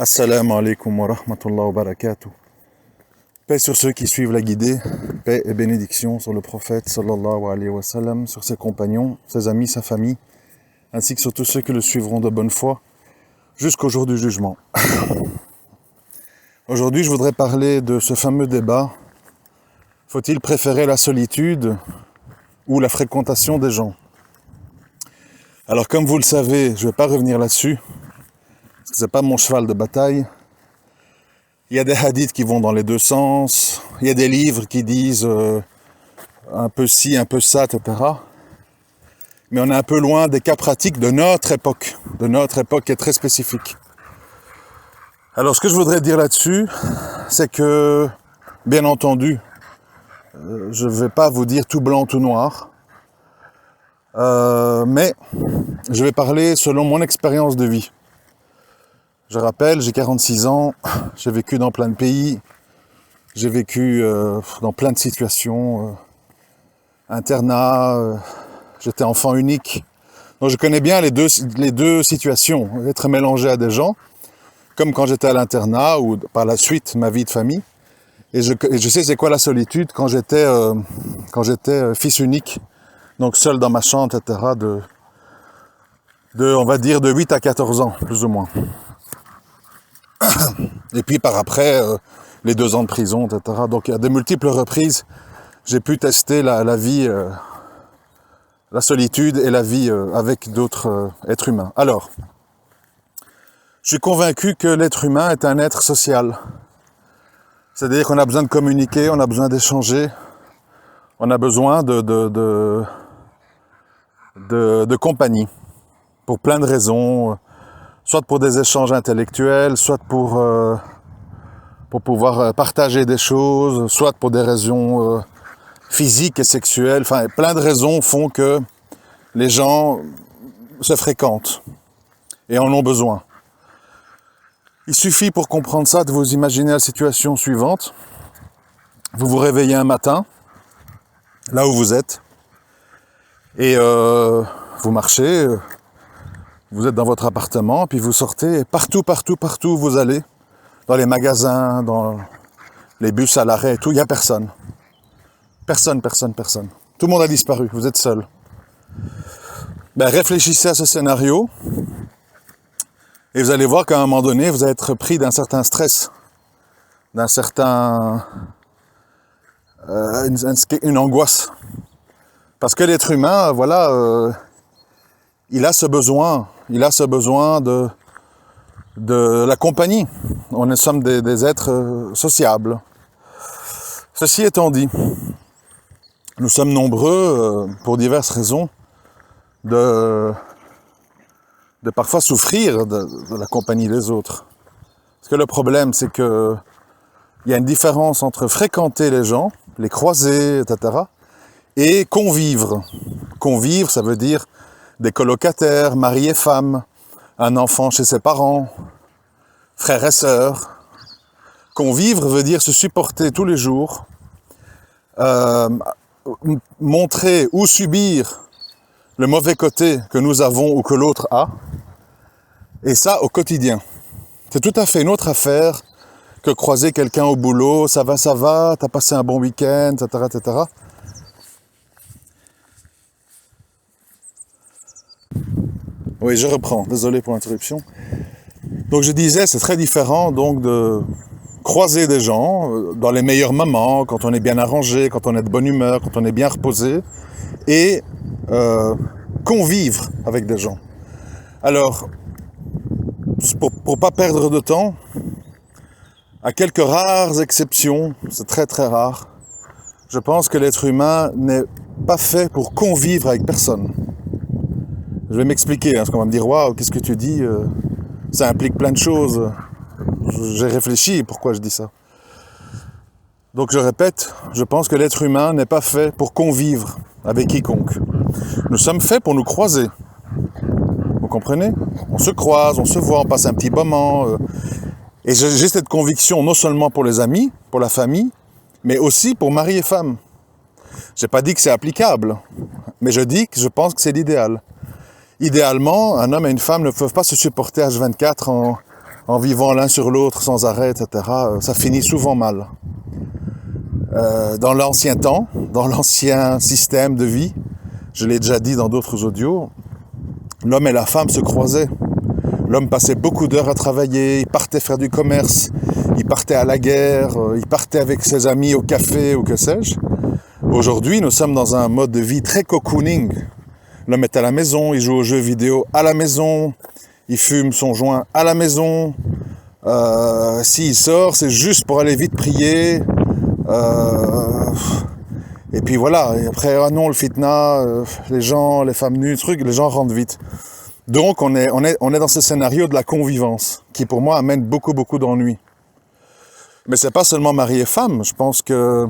Assalamu alaikum wa rahmatullah wa barakatuh. Paix sur ceux qui suivent la guidée, paix et bénédiction sur le prophète sallallahu alayhi wa sallam, sur ses compagnons, ses amis, sa famille, ainsi que sur tous ceux qui le suivront de bonne foi jusqu'au jour du jugement. Aujourd'hui, je voudrais parler de ce fameux débat. Faut-il préférer la solitude ou la fréquentation des gens? Alors, comme vous le savez, je ne vais pas revenir là-dessus. C'est pas mon cheval de bataille. Il y a des hadiths qui vont dans les deux sens. Il y a des livres qui disent un peu ci, un peu ça, etc. Mais on est un peu loin des cas pratiques de notre époque qui est très spécifique. Alors, ce que je voudrais dire là-dessus, c'est que, bien entendu, je ne vais pas vous dire tout blanc, tout noir, mais je vais parler selon mon expérience de vie. Je rappelle, j'ai 46 ans, j'ai vécu dans plein de pays, j'ai vécu dans plein de situations, internat, j'étais enfant unique. Donc je connais bien les deux situations, être mélangé à des gens, comme quand j'étais à l'internat ou par la suite ma vie de famille. Et je sais c'est quoi la solitude quand j'étais fils unique, donc seul dans ma chambre, etc. On va dire de 8 à 14 ans, plus ou moins. Et puis par après, les 2 ans de prison, etc. Donc à de multiples reprises, j'ai pu tester la vie, la solitude et la vie avec d'autres êtres humains. Alors, je suis convaincu que l'être humain est un être social. C'est-à-dire qu'on a besoin de communiquer, on a besoin d'échanger, on a besoin de compagnie, pour plein de raisons. Soit pour des échanges intellectuels, soit pour pouvoir partager des choses, soit pour des raisons physiques et sexuelles. Enfin, plein de raisons font que les gens se fréquentent et en ont besoin. Il suffit pour comprendre ça de vous imaginer la situation suivante. Vous vous réveillez un matin, là où vous êtes, et vous marchez. Vous êtes dans votre appartement, puis vous sortez, et partout où vous allez, dans les magasins, dans les bus à l'arrêt et tout, il n'y a personne. Personne. Tout le monde a disparu, vous êtes seul. Ben, réfléchissez à ce scénario, et vous allez voir qu'à un moment donné, vous allez être pris d'un certain stress, d'un certain... une angoisse. Parce que l'être humain, voilà... il a ce besoin de la compagnie. On sommes des êtres sociables. Ceci étant dit, nous sommes nombreux, pour diverses raisons, de parfois souffrir de la compagnie des autres. Parce que le problème, c'est que il y a une différence entre fréquenter les gens, les croiser, etc., et convivre. Convivre, ça veut dire des colocataires, mari et femme, un enfant chez ses parents, frères et sœurs. Convivre veut dire se supporter tous les jours, montrer ou subir le mauvais côté que nous avons ou que l'autre a, et ça au quotidien. C'est tout à fait une autre affaire que croiser quelqu'un au boulot, ça va, t'as passé un bon week-end, etc., etc. Oui, je reprends, désolé pour l'interruption. Donc je disais, c'est très différent donc de croiser des gens dans les meilleurs moments, quand on est bien arrangé, quand on est de bonne humeur, quand on est bien reposé, et convivre avec des gens. Alors, pour pas perdre de temps, à quelques rares exceptions, c'est très très rare, je pense que l'être humain n'est pas fait pour convivre avec personne. Je vais m'expliquer, parce qu'on va me dire « Waouh, qu'est-ce que tu dis ça implique plein de choses. » J'ai réfléchi pourquoi je dis ça. Donc je répète, je pense que l'être humain n'est pas fait pour convivre avec quiconque. Nous sommes faits pour nous croiser. Vous comprenez? On se croise, on se voit, on passe un petit moment. Et j'ai cette conviction non seulement pour les amis, pour la famille, mais aussi pour mari et femme. J'ai pas dit que c'est applicable, mais je dis que je pense que c'est l'idéal. Idéalement, un homme et une femme ne peuvent pas se supporter H24 en vivant l'un sur l'autre sans arrêt, etc., ça finit souvent mal. Dans l'ancien temps, dans l'ancien système de vie, je l'ai déjà dit dans d'autres audios, l'homme et la femme se croisaient. L'homme passait beaucoup d'heures à travailler, il partait faire du commerce, il partait à la guerre, il partait avec ses amis au café ou que sais-je. Aujourd'hui, nous sommes dans un mode de vie très cocooning. L'homme est à la maison, il joue aux jeux vidéo à la maison, il fume son joint à la maison. S'il sort, c'est juste pour aller vite prier. Et puis voilà, et après, ah non, le fitna, les gens, les femmes nues, les gens rentrent vite. Donc on est dans ce scénario de la convivence, qui pour moi amène beaucoup d'ennuis. Mais c'est pas seulement mari et femme, je pense que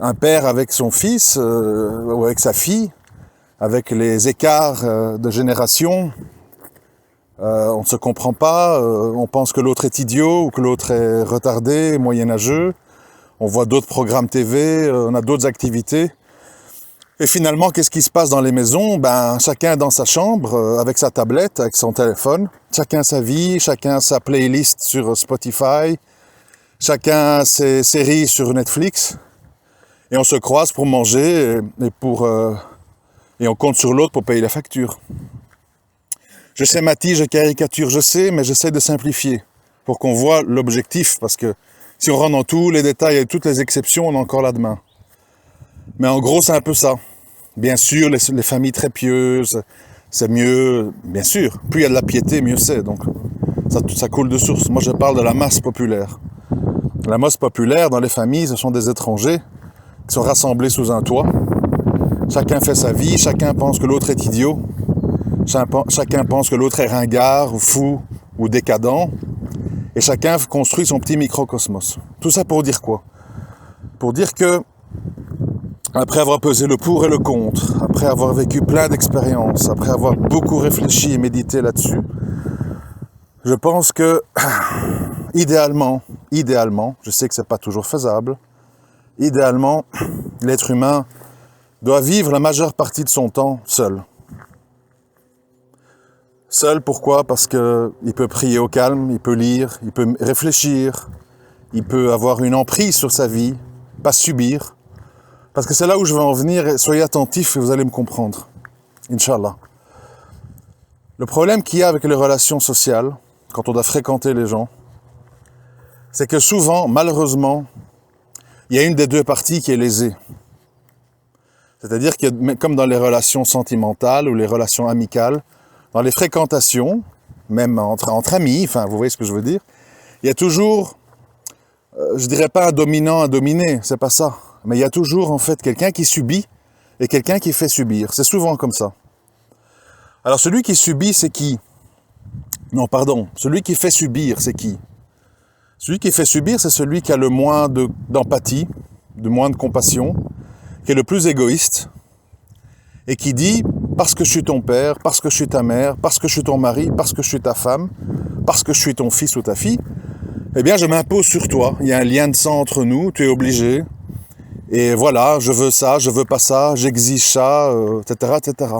un père avec son fils, ou avec sa fille, avec les écarts de génération, on ne se comprend pas, on pense que l'autre est idiot, ou que l'autre est retardé, moyenâgeux, on voit d'autres programmes TV, on a d'autres activités. Et finalement, qu'est-ce qui se passe dans les maisons? Ben, chacun dans sa chambre, avec sa tablette, avec son téléphone. Chacun sa vie, chacun sa playlist sur Spotify. Chacun ses séries sur Netflix. Et on se croise pour manger et on compte sur l'autre pour payer la facture. Je schématise, je caricature, je sais, mais j'essaie de simplifier pour qu'on voit l'objectif. Parce que si on rentre dans tous les détails et toutes les exceptions, on est encore là demain. Mais en gros, c'est un peu ça. Bien sûr, les familles très pieuses, c'est mieux, bien sûr. Plus il y a de la piété, mieux c'est. Donc, ça coule de source. Moi, je parle de la masse populaire. La masse populaire, dans les familles, ce sont des étrangers qui sont rassemblés sous un toit. Chacun fait sa vie, chacun pense que l'autre est idiot. Chacun pense que l'autre est ringard, ou fou, ou décadent. Et chacun construit son petit microcosmos. Tout ça pour dire quoi? Pour dire que après avoir pesé le pour et le contre, après avoir vécu plein d'expériences, après avoir beaucoup réfléchi et médité là-dessus, je pense que, idéalement, je sais que c'est pas toujours faisable, idéalement, l'être humain doit vivre la majeure partie de son temps seul. Seul, pourquoi? Parce que il peut prier au calme, il peut lire, il peut réfléchir, il peut avoir une emprise sur sa vie, pas subir. Parce que c'est là où je veux en venir, et soyez attentifs et vous allez me comprendre. Inch'Allah. Le problème qu'il y a avec les relations sociales, quand on doit fréquenter les gens, c'est que souvent, malheureusement, il y a une des deux parties qui est lésée. C'est-à-dire que, comme dans les relations sentimentales ou les relations amicales, dans les fréquentations, même entre amis, enfin, vous voyez ce que je veux dire, il y a toujours, je dirais pas un dominant, un dominé, c'est pas ça. Mais il y a toujours, en fait, quelqu'un qui subit et quelqu'un qui fait subir. C'est souvent comme ça. Alors, celui qui subit, c'est qui? Non, pardon. Celui qui fait subir, c'est qui? Celui qui fait subir, c'est celui qui a le moins d'empathie, le moins de compassion, qui est le plus égoïste, et qui dit, parce que je suis ton père, parce que je suis ta mère, parce que je suis ton mari, parce que je suis ta femme, parce que je suis ton fils ou ta fille, eh bien, je m'impose sur toi. Il y a un lien de sang entre nous, tu es obligé. Et voilà, je veux ça, je veux pas ça, j'exige ça, etc., etc.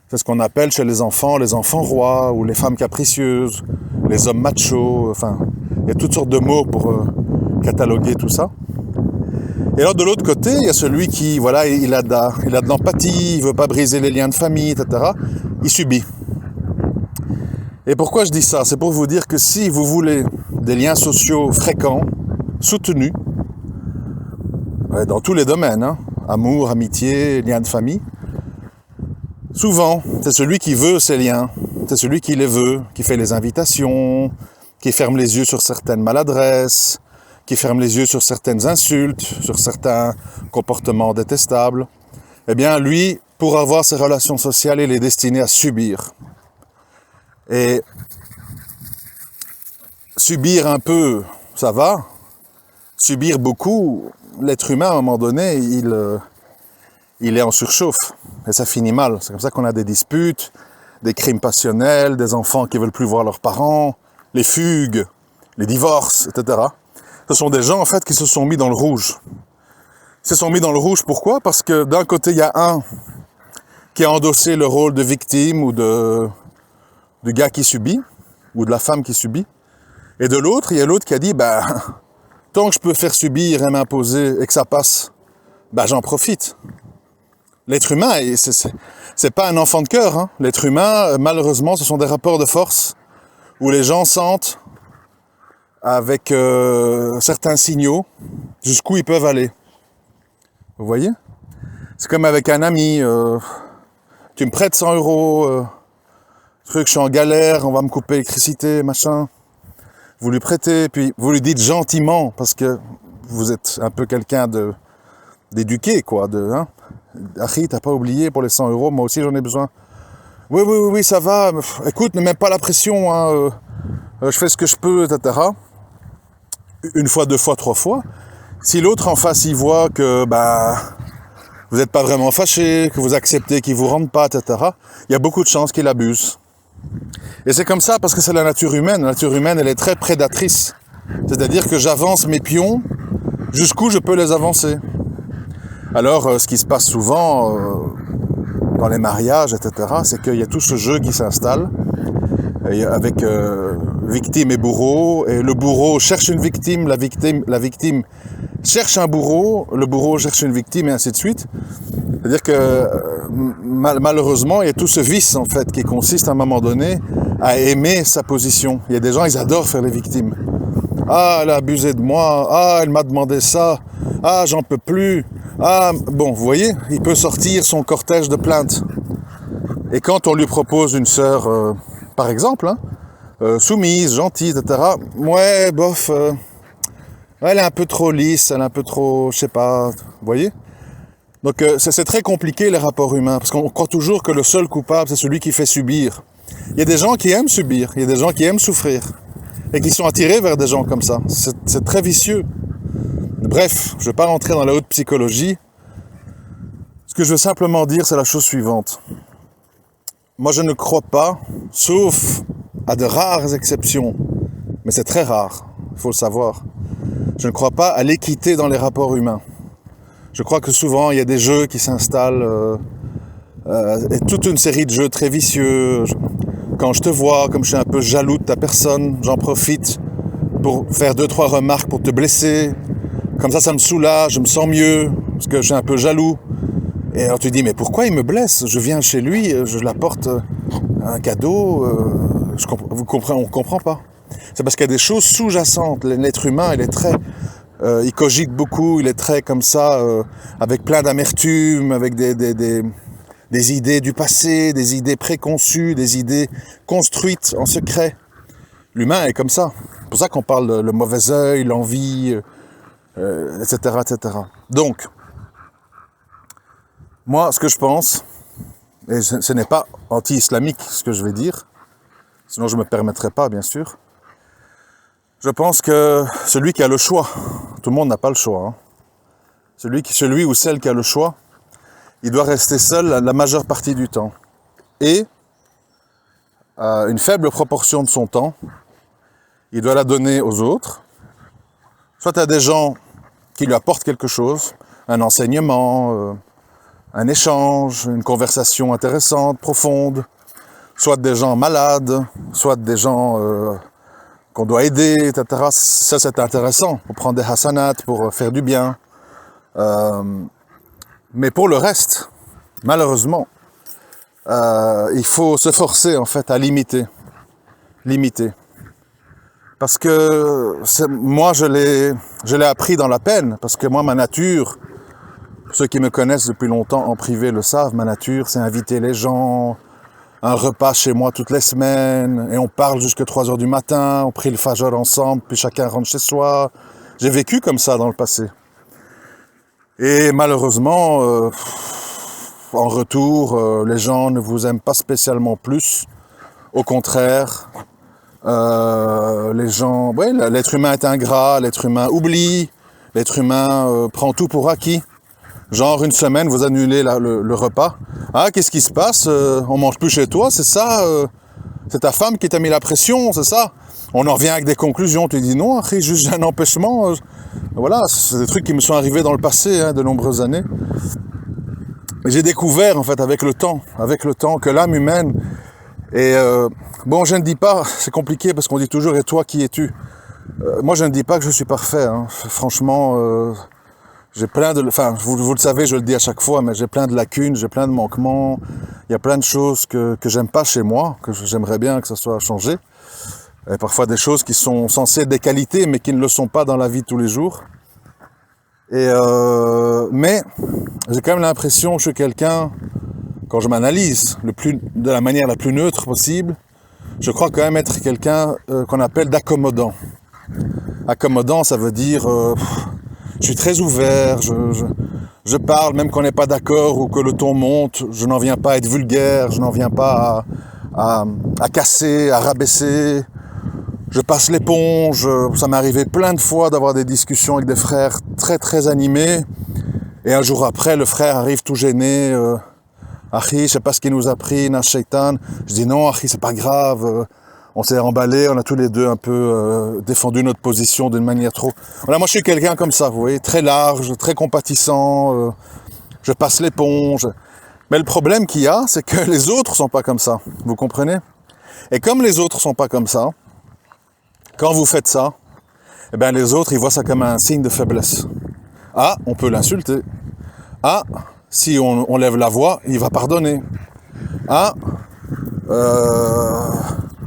C'est ce qu'on appelle chez les enfants rois, ou les femmes capricieuses, les hommes machos, enfin, il y a toutes sortes de mots pour cataloguer tout ça. Et alors de l'autre côté, il y a celui qui, voilà, il a de l'empathie, il veut pas briser les liens de famille, etc. Il subit. Et pourquoi je dis ça? C'est pour vous dire que si vous voulez des liens sociaux fréquents, soutenus, dans tous les domaines, hein, amour, amitié, liens de famille, souvent, c'est celui qui veut ces liens, c'est celui qui les veut, qui fait les invitations, qui ferme les yeux sur certaines maladresses, qui ferme les yeux sur certaines insultes, sur certains comportements détestables. Eh bien, lui, pour avoir ces relations sociales, il est destiné à subir. Et subir un peu, ça va. Subir beaucoup, l'être humain, à un moment donné, il est en surchauffe. Et ça finit mal. C'est comme ça qu'on a des disputes, des crimes passionnels, des enfants qui veulent plus voir leurs parents, les fugues, les divorces, etc. Ce sont des gens, en fait, qui se sont mis dans le rouge. Ils se sont mis dans le rouge, pourquoi? Parce que d'un côté, il y a un qui a endossé le rôle de victime ou du gars qui subit. ou de la femme qui subit. Et de l'autre, il y a l'autre qui a dit, bah, tant que je peux faire subir et m'imposer et que ça passe, bah, j'en profite. L'être humain, c'est pas un enfant de cœur, hein. L'être humain, malheureusement, ce sont des rapports de force où les gens sentent avec certains signaux jusqu'où ils peuvent aller. Vous voyez? C'est comme avec un ami, tu me prêtes 100 €, truc, je suis en galère, on va me couper l'électricité, machin. Vous lui prêtez, puis vous lui dites gentiment, parce que vous êtes un peu quelqu'un d'éduqué, quoi, hein. Achi, t'as pas oublié pour les 100 €, moi aussi j'en ai besoin. Oui, ça va, écoute, ne mets pas la pression, hein, je fais ce que je peux, etc. Une fois, deux fois, trois fois. Si l'autre en face, il voit que, bah, vous n'êtes pas vraiment fâché, que vous acceptez qu'il vous rende pas, etc., il y a beaucoup de chances qu'il abuse. Et c'est comme ça parce que c'est la nature humaine. La nature humaine, elle est très prédatrice. C'est-à-dire que j'avance mes pions jusqu'où je peux les avancer. Alors, ce qui se passe souvent dans les mariages, etc., c'est qu'il y a tout ce jeu qui s'installe avec victime et bourreau, et le bourreau cherche une victime, la victime cherche un bourreau, le bourreau cherche une victime, et ainsi de suite. C'est-à-dire que malheureusement, il y a tout ce vice, en fait, qui consiste à un moment donné à aimer sa position. Il y a des gens, ils adorent faire les victimes. Ah, elle a abusé de moi, ah, elle m'a demandé ça, ah, j'en peux plus, ah, bon, vous voyez, il peut sortir son cortège de plaintes. Et quand on lui propose une sœur, par exemple, hein, soumise, gentille, etc., ouais, bof, elle est un peu trop lisse, elle est un peu trop, je sais pas, vous voyez? Donc c'est très compliqué les rapports humains, parce qu'on croit toujours que le seul coupable, c'est celui qui fait subir. Il y a des gens qui aiment subir, il y a des gens qui aiment souffrir, et qui sont attirés vers des gens comme ça. C'est très vicieux. Bref, je ne vais pas rentrer dans la haute psychologie. Ce que je veux simplement dire, c'est la chose suivante. Moi, je ne crois pas, sauf à de rares exceptions, mais c'est très rare, il faut le savoir. Je ne crois pas à l'équité dans les rapports humains. Je crois que souvent, il y a des jeux qui s'installent, et toute une série de jeux très vicieux. Quand je te vois, comme je suis un peu jaloux de ta personne, j'en profite pour faire 2-3 remarques pour te blesser. Comme ça me soulage, je me sens mieux, parce que je suis un peu jaloux. Et alors tu dis, mais pourquoi il me blesse? Je viens chez lui, je l'apporte un cadeau, on ne comprend pas. C'est parce qu'il y a des choses sous-jacentes. L'être humain, il est très... il cogite beaucoup, il est très comme ça, avec plein d'amertume, avec des idées du passé, des idées préconçues, des idées construites en secret. L'humain est comme ça. C'est pour ça qu'on parle de le mauvais œil, l'envie, etc., etc. Donc, moi, ce que je pense, et ce n'est pas anti-islamique ce que je vais dire, sinon je ne me permettrai pas, bien sûr, je pense que celui qui a le choix, tout le monde n'a pas le choix, hein, celui ou celle qui a le choix, il doit rester seul la majeure partie du temps. Et une faible proportion de son temps, il doit la donner aux autres, soit à des gens qui lui apportent quelque chose, un enseignement, un échange, une conversation intéressante, profonde, soit des gens malades, soit des gens qu'on doit aider, etc. Ça, c'est intéressant pour prendre des hasanats, pour faire du bien. Mais pour le reste, malheureusement, il faut se forcer en fait à limiter. Parce que moi, je l'ai appris dans la peine, parce que moi, ma nature, ceux qui me connaissent depuis longtemps en privé le savent, ma nature, c'est inviter les gens, un repas chez moi toutes les semaines, et on parle jusqu'à 3 h du matin, on prie le fajr ensemble, puis chacun rentre chez soi. J'ai vécu comme ça dans le passé. Et malheureusement, en retour, les gens ne vous aiment pas spécialement plus. Au contraire, les gens, ouais, l'être humain est ingrat, l'être humain oublie, l'être humain prend tout pour acquis. Genre une semaine, vous annulez le repas. Ah, qu'est-ce qui se passe? On mange plus chez toi, c'est ça? C'est ta femme qui t'a mis la pression, c'est ça? On en revient avec des conclusions. Tu dis non, après, juste un empêchement. Voilà, c'est des trucs qui me sont arrivés dans le passé, hein, de nombreuses années. Et j'ai découvert, en fait, avec le temps, que l'âme humaine Et bon, je ne dis pas, c'est compliqué parce qu'on dit toujours « et toi, qui es-tu » Moi, je ne dis pas que je suis parfait. Hein. Franchement, j'ai plein de... Enfin, vous le savez, je le dis à chaque fois, mais j'ai plein de lacunes, j'ai plein de manquements. Il y a plein de choses que j'aime pas chez moi, que j'aimerais bien que ça soit changé. Et parfois des choses qui sont censées être des qualités, mais qui ne le sont pas dans la vie de tous les jours. Et mais j'ai quand même l'impression que je suis quelqu'un, quand je m'analyse de la manière la plus neutre possible, je crois quand même être quelqu'un qu'on appelle d'accommodant. Accommodant, ça veut dire je suis très ouvert, je parle, même qu'on n'est pas d'accord ou que le ton monte, je n'en viens pas à être vulgaire, je n'en viens pas à casser, à rabaisser. Je passe l'éponge, ça m'est arrivé plein de fois d'avoir des discussions avec des frères très très animés. Et un jour après, le frère arrive tout gêné. Achi, je sais pas ce qu'il nous a pris, Nash Shaitan. Je dis non, Achi, c'est pas grave. On s'est emballé, on a tous les deux un peu défendu notre position d'une manière trop... Voilà, moi je suis quelqu'un comme ça, vous voyez, très large, très compatissant. Je passe l'éponge. Mais le problème qu'il y a, c'est que les autres sont pas comme ça. Vous comprenez? Et comme les autres sont pas comme ça, quand vous faites ça, eh bien les autres, ils voient ça comme un signe de faiblesse. Ah, on peut l'insulter. Ah, si on lève la voix, il va pardonner. Ah,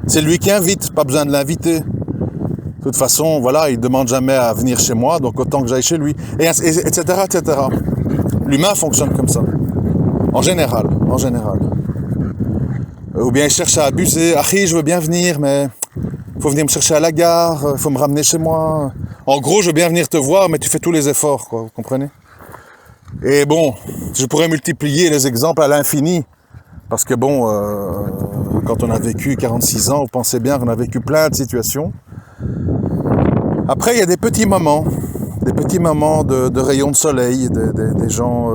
c'est lui qui invite, pas besoin de l'inviter. De toute façon, voilà, il ne demande jamais à venir chez moi, donc autant que j'aille chez lui. Etc., etc. L'humain fonctionne comme ça. En général, en général. Ou bien il cherche à abuser. Ah, je veux bien venir, mais... faut venir me chercher à la gare, faut me ramener chez moi. En gros, je veux bien venir te voir, mais tu fais tous les efforts, quoi, vous comprenez? Et bon, je pourrais multiplier les exemples à l'infini. Parce que bon, quand on a vécu 46 ans, vous pensez bien qu'on a vécu plein de situations. Après, il y a des petits moments de rayons de soleil, des gens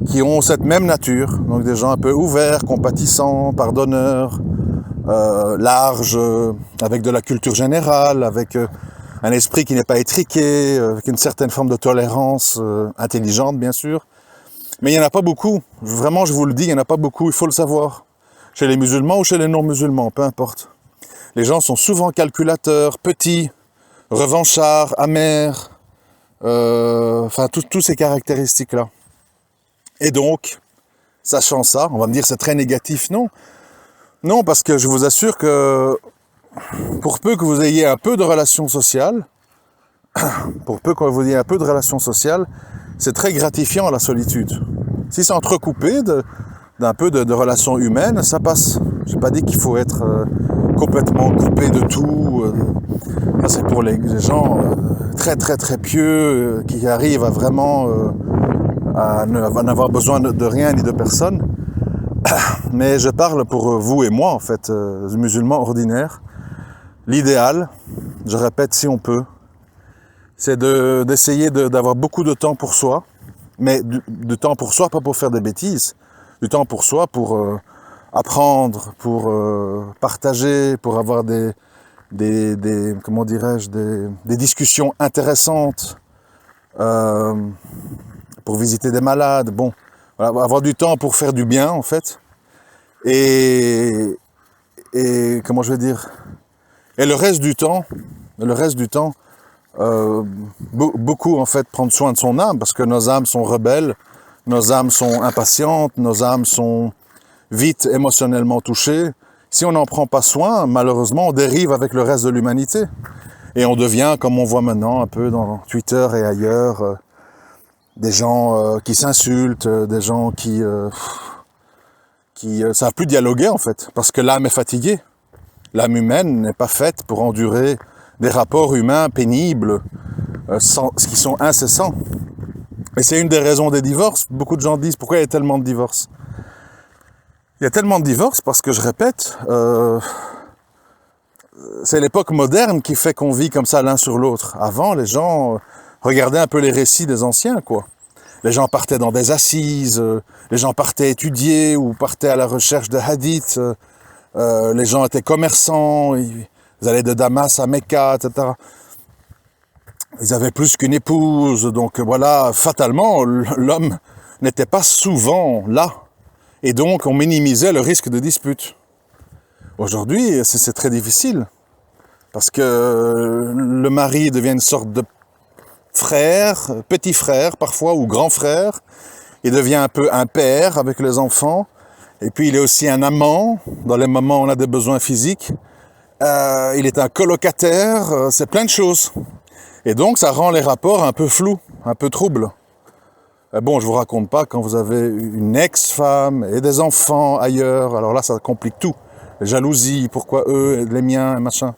qui ont cette même nature. Donc des gens un peu ouverts, compatissants, pardonneurs, large, avec de la culture générale, avec un esprit qui n'est pas étriqué, avec une certaine forme de tolérance intelligente, bien sûr. Mais il n'y en a pas beaucoup. Vraiment, je vous le dis, il n'y en a pas beaucoup, il faut le savoir. Chez les musulmans ou chez les non-musulmans, peu importe. Les gens sont souvent calculateurs, petits, revanchards, amers, enfin, tous ces caractéristiques-là. Et donc, sachant ça, on va me dire c'est très négatif, non? Non, parce que je vous assure que pour peu que vous ayez un peu de relations sociales, c'est très gratifiant la solitude. Si c'est entrecoupé d'un peu de relations humaines, ça passe. J'ai pas dit qu'il faut être complètement coupé de tout. Ça c'est pour les gens très très très pieux qui arrivent à vraiment à n'avoir besoin de rien ni de personne. Mais je parle pour vous et moi, en fait, musulmans ordinaires. L'idéal, je répète, si on peut, c'est d'essayer d'avoir beaucoup de temps pour soi, mais du temps pour soi, pas pour faire des bêtises, du temps pour soi, pour apprendre, pour partager, pour avoir comment dirais-je, des discussions intéressantes, pour visiter des malades, bon, voilà, avoir du temps pour faire du bien, en fait. Et comment je vais dire, et le reste du temps, beaucoup en fait prendre soin de son âme, parce que nos âmes sont rebelles, nos âmes sont impatientes, nos âmes sont vite émotionnellement touchées. Si on n'en prend pas soin, malheureusement, on dérive avec le reste de l'humanité. Et on devient, comme on voit maintenant un peu dans Twitter et ailleurs, des gens qui s'insultent, des gens qui savent plus dialoguer en fait, parce que l'âme est fatiguée. L'âme humaine n'est pas faite pour endurer des rapports humains pénibles, qui sont incessants. Et c'est une des raisons des divorces. Beaucoup de gens disent pourquoi il y a tellement de divorces. Il y a tellement de divorces parce que, je répète, c'est l'époque moderne qui fait qu'on vit comme ça l'un sur l'autre. Avant, les gens regardaient un peu les récits des anciens, quoi. Les gens partaient dans des assises, les gens partaient étudier ou partaient à la recherche de hadiths, les gens étaient commerçants, ils allaient de Damas à Mecca, etc. Ils avaient plus qu'une épouse, donc voilà, fatalement, l'homme n'était pas souvent là. Et donc, on minimisait le risque de dispute. Aujourd'hui, c'est très difficile. Parce que le mari devient une sorte de frère, petit frère parfois, ou grand frère. Il devient un peu un père avec les enfants. Et puis il est aussi un amant, dans les moments où on a des besoins physiques. Il est un colocataire, c'est plein de choses. Et donc ça rend les rapports un peu flous, un peu troubles. Bon, je vous raconte pas quand vous avez une ex-femme et des enfants ailleurs, alors là ça complique tout. Les jalousies, pourquoi eux, les miens, et machin.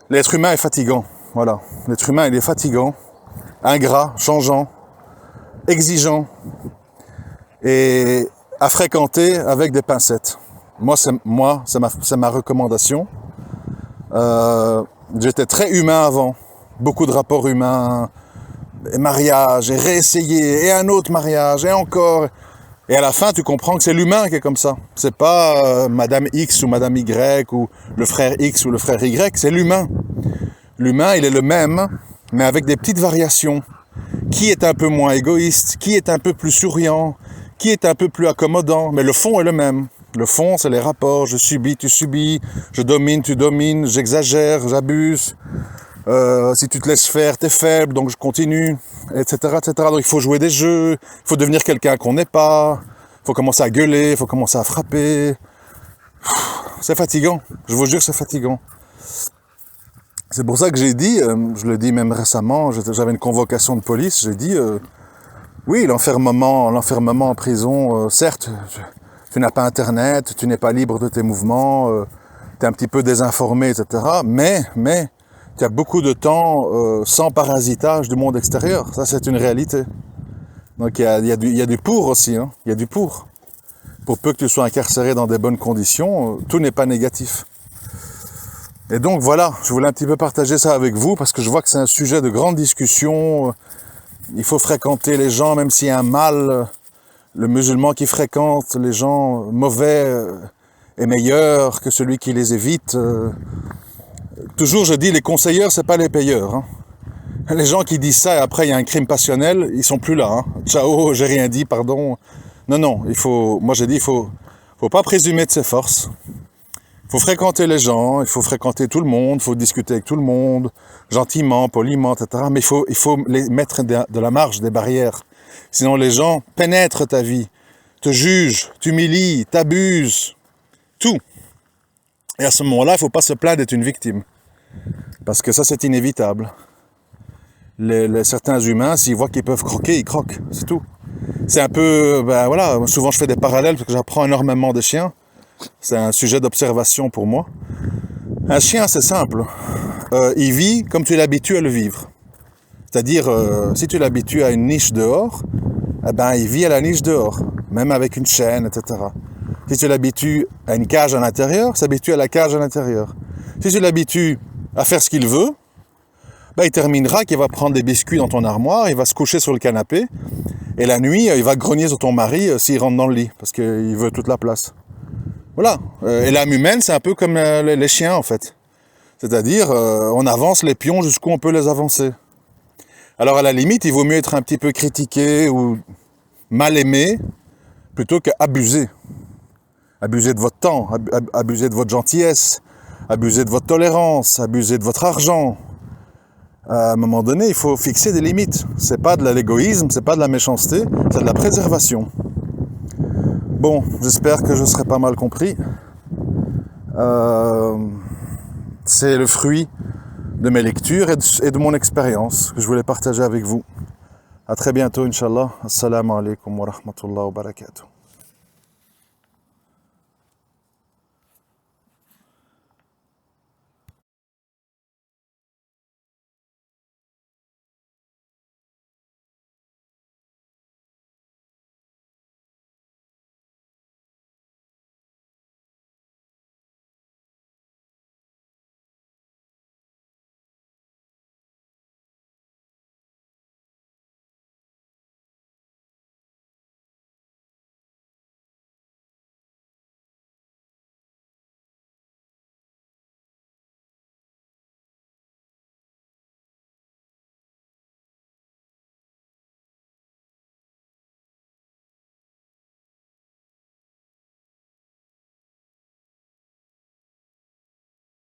L'être humain est fatigant, voilà. L'être humain il est fatigant, ingrat, changeant, exigeant et à fréquenter avec des pincettes. Moi, c'est ma recommandation. J'étais très humain avant, beaucoup de rapports humains, et mariage, et réessayer, et un autre mariage, et encore. Et à la fin, tu comprends que c'est l'humain qui est comme ça. C'est pas Madame X ou Madame Y, ou le frère X ou le frère Y, c'est l'humain. L'humain, il est le même, mais avec des petites variations. Qui est un peu moins égoïste, qui est un peu plus souriant, qui est un peu plus accommodant, mais le fond est le même. Le fond, c'est les rapports, je subis, tu subis, je domine, tu domines, j'exagère, j'abuse. Si tu te laisses faire, t'es faible, donc je continue, etc., etc. Donc il faut jouer des jeux, il faut devenir quelqu'un qu'on n'est pas, il faut commencer à gueuler, il faut commencer à frapper. C'est fatigant, je vous jure, c'est fatigant. C'est pour ça que j'ai dit, je l'ai dit même récemment, j'avais une convocation de police, j'ai dit, oui, l'enfermement en prison, certes, tu n'as pas internet, tu n'es pas libre de tes mouvements, tu es un petit peu désinformé, etc. Mais tu as beaucoup de temps sans parasitage du monde extérieur. Ça, c'est une réalité. Donc il y a du pour aussi, hein. Il y a du pour. Pour peu que tu sois incarcéré dans des bonnes conditions, tout n'est pas négatif. Et donc voilà, je voulais un petit peu partager ça avec vous parce que je vois que c'est un sujet de grande discussion. Il faut fréquenter les gens, même s'il y a un mal. Le musulman qui fréquente les gens mauvais est meilleur que celui qui les évite. Toujours je dis, les conseilleurs, c'est pas les payeurs. Hein. Les gens qui disent ça et après il y a un crime passionnel, ils sont plus là. Hein. Ciao, j'ai rien dit, pardon. Non, moi j'ai dit, il faut pas présumer de ses forces. Il faut fréquenter les gens, il faut fréquenter tout le monde, il faut discuter avec tout le monde, gentiment, poliment, etc. Mais il faut les mettre de la marge, des barrières. Sinon les gens pénètrent ta vie, te jugent, t'humilient, t'abusent, tout. Et à ce moment-là, il ne faut pas se plaindre d'être une victime. Parce que ça, c'est inévitable. Certains humains, s'ils voient qu'ils peuvent croquer, ils croquent, c'est tout. C'est un peu, voilà, souvent je fais des parallèles parce que j'apprends énormément des chiens. C'est un sujet d'observation pour moi. Un chien, c'est simple. Il vit comme tu l'habitues à le vivre. C'est-à-dire, si tu l'habitues à une niche dehors, eh ben, il vit à la niche dehors, même avec une chaîne, etc. Si tu l'habitues à une cage à l'intérieur, il s'habitue à la cage à l'intérieur. Si tu l'habitues à faire ce qu'il veut, ben, il terminera qu'il va prendre des biscuits dans ton armoire, il va se coucher sur le canapé, et la nuit, il va grogner sur ton mari s'il rentre dans le lit, parce qu'il veut toute la place. Voilà. Et l'âme humaine, c'est un peu comme les chiens, en fait. C'est-à-dire, on avance les pions jusqu'où on peut les avancer. Alors, à la limite, il vaut mieux être un petit peu critiqué ou mal aimé, plutôt qu'abuser. Abuser de votre temps, abuser de votre gentillesse, abuser de votre tolérance, abuser de votre argent. À un moment donné, il faut fixer des limites. C'est pas de l'égoïsme, c'est pas de la méchanceté, c'est de la préservation. Bon, j'espère que je serai pas mal compris. C'est le fruit de mes lectures et de mon expérience que je voulais partager avec vous. À très bientôt, Inch'Allah. Assalamu alaikum wa rahmatullahi wa barakatuh.